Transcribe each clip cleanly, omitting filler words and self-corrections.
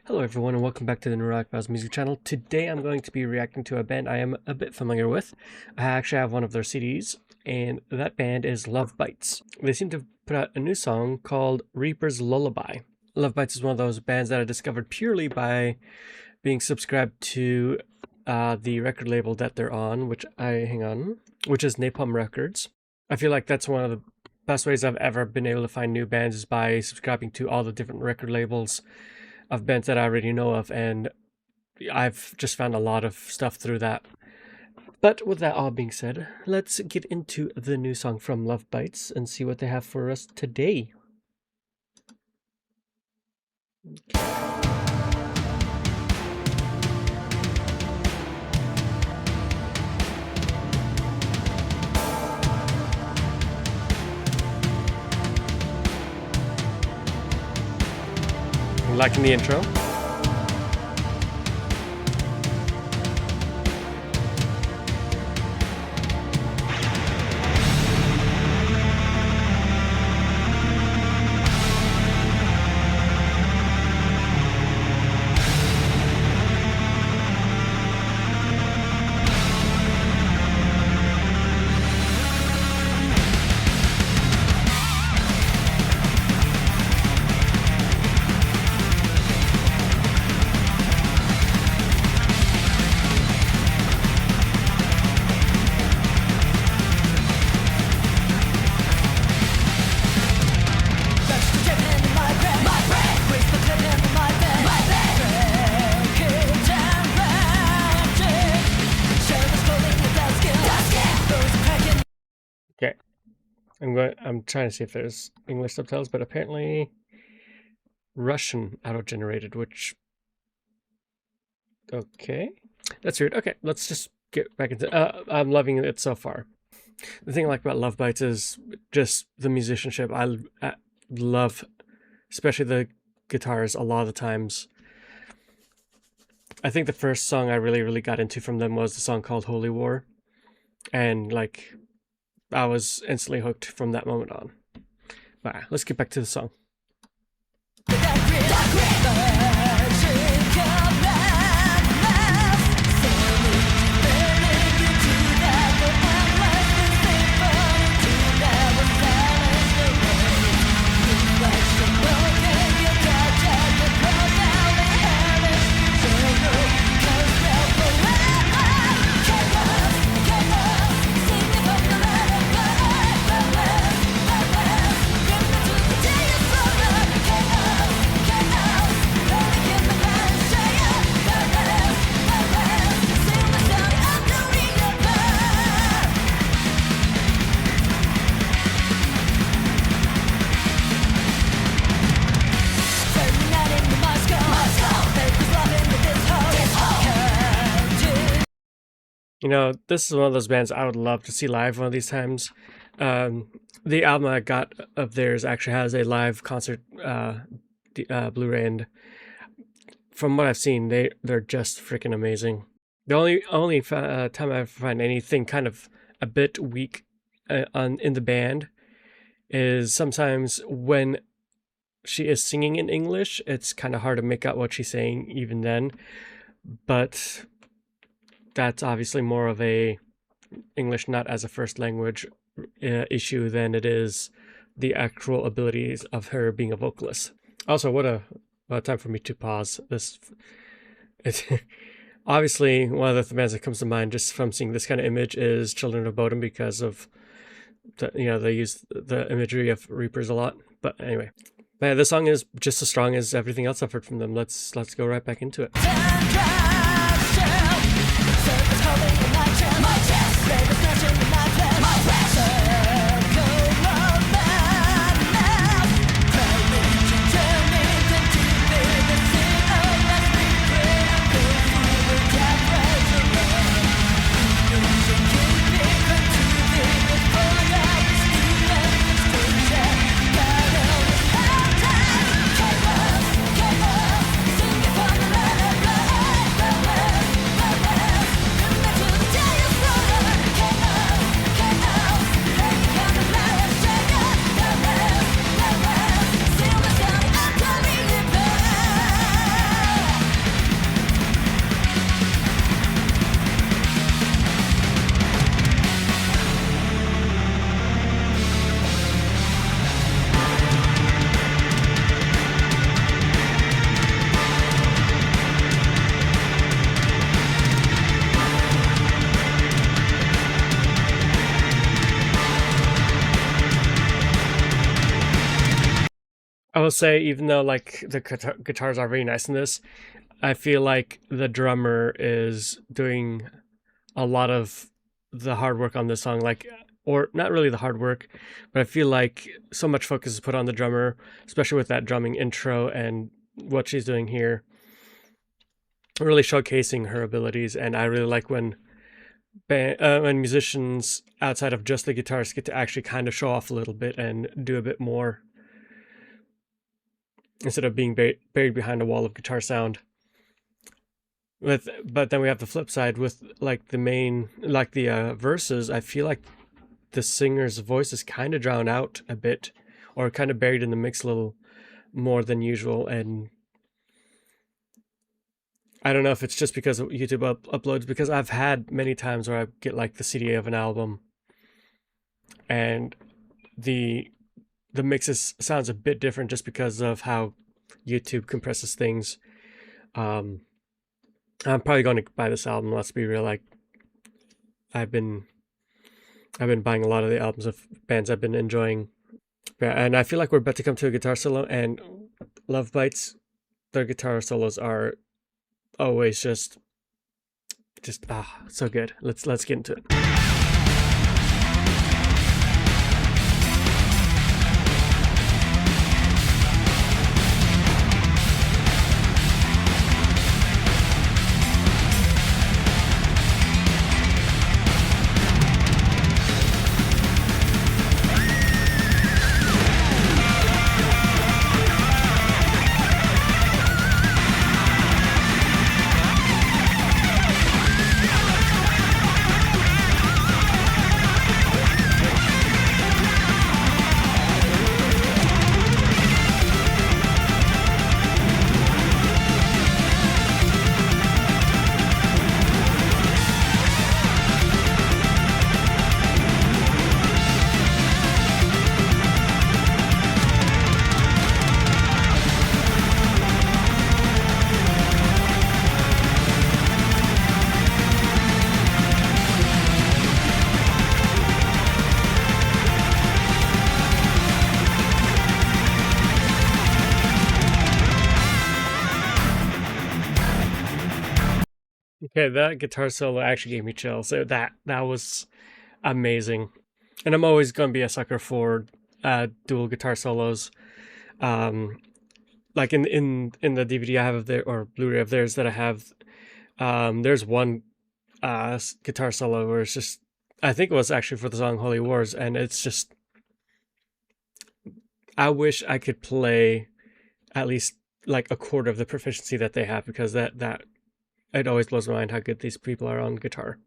Hello everyone and welcome back to the Lovebites music channel. Today I'm going to be reacting to a band I am a bit familiar with. I actually have one of their CDs, and that band is Lovebites. They seem to put out a new song called Reaper's Lullaby. Lovebites is one of those bands that I discovered purely by being subscribed to the record label that they're on, which is Napalm Records. I feel like that's one of the best ways I've ever been able to find new bands is by subscribing to all the different record labels of bands that I already know of, and I've just found a lot of stuff through that. But with that all being said, let's get into the new song from Lovebites and see what they have for us today. Liking the intro. Okay, I'm trying to see if there's English subtitles, but apparently Russian auto-generated, which, okay, that's weird. Okay, let's just get back into I'm loving it so far. The thing I like about Lovebites is just the musicianship. I love, especially the guitars a lot of the times. I think the first song I really got into from them was the song called Holy War, and like I was instantly hooked from that moment on. But let's get back to the song. You know, this is one of those bands I would love to see live one of these times. The album I got of theirs actually has a live concert Blu-ray, and from what I've seen, they're just freaking amazing. The only time I find anything kind of a bit weak in the band is sometimes when she is singing in English. It's kind of hard to make out what she's saying even then, but that's obviously more of a English not as a first language issue than it is the actual abilities of her being a vocalist. Also, what a time for me to pause this. It's obviously one of the bands that comes to mind just from seeing this kind of image is Children of Bodom, because of they use the imagery of Reapers a lot. But anyway, man, this song is just as strong as everything else I've heard from them. Let's go right back into it. I will say, even though like the guitars are very nice in this, I feel like the drummer is doing a lot of the hard work on this song. Like, or not really the hard work, but I feel like so much focus is put on the drummer, especially with that drumming intro and what she's doing here, really showcasing her abilities. And I really like when musicians outside of just the guitars get to actually kind of show off a little bit and do a bit more instead of being buried behind a wall of guitar sound. But then we have the flip side with like the main, like the verses. I feel like the singer's voice is kind of drowned out a bit, or kind of buried in the mix a little more than usual. And I don't know if it's just because YouTube uploads, because I've had many times where I get like the CD of an album and the mixes sounds a bit different just because of how YouTube compresses things. I'm probably going to buy this album. Let's be real. Like, I've been buying a lot of the albums of bands I've been enjoying. Yeah, and I feel like we're about to come to a guitar solo, and Lovebites, their guitar solos are always just so good. Let's get into it. Okay, that guitar solo actually gave me chills. So that was amazing, and I'm always gonna be a sucker for dual guitar solos. Um, like in the DVD I have of their, or Blu-ray of theirs that I have, there's one guitar solo where it's just, I think it was actually for the song Holy Wars, and it's just, I wish I could play at least like a quarter of the proficiency that they have, because that it always blows my mind how good these people are on guitar.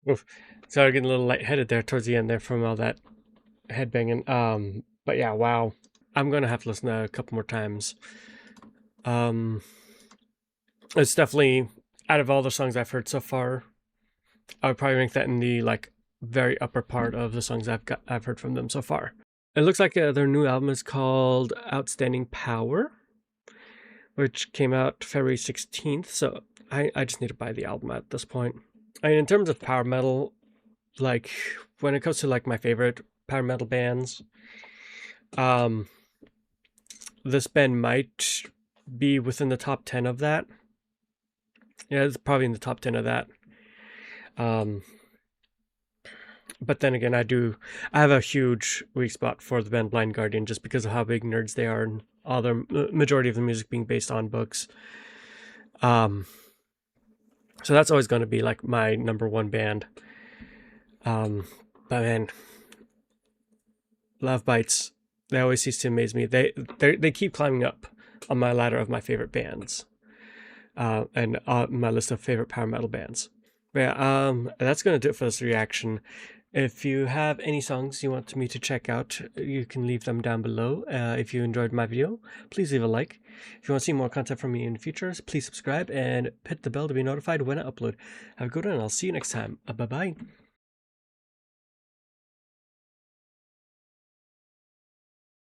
Oof. Sorry, getting a little lightheaded there towards the end there from all that headbanging. But yeah, wow. I'm gonna have to listen to that a couple more times. Um, it's definitely, out of all the songs I've heard so far, I would probably rank that in the like very upper part of the songs I've heard from them so far. It looks like their new album is called Outstanding Power, which came out February 16th. So I just need to buy the album at this point. I mean, in terms of power metal, like when it comes to like my favorite power metal bands, this band might be within the top 10 of that. Yeah, it's probably in the top 10 of that. But then again, I have a huge weak spot for the band Blind Guardian just because of how big nerds they are and all their majority of the music being based on books. So that's always going to be like my number one band. But man, Lovebites, they always cease to amaze me. They keep climbing up on my ladder of my favorite bands, and my list of favorite power metal bands. But yeah, that's gonna do it for this reaction. If you have any songs you want me to check out, you can leave them down below. If you enjoyed my video, please leave a like. If you want to see more content from me in the future, please subscribe and hit the bell to be notified when I upload. Have a good one, and I'll see you next time. Bye-bye.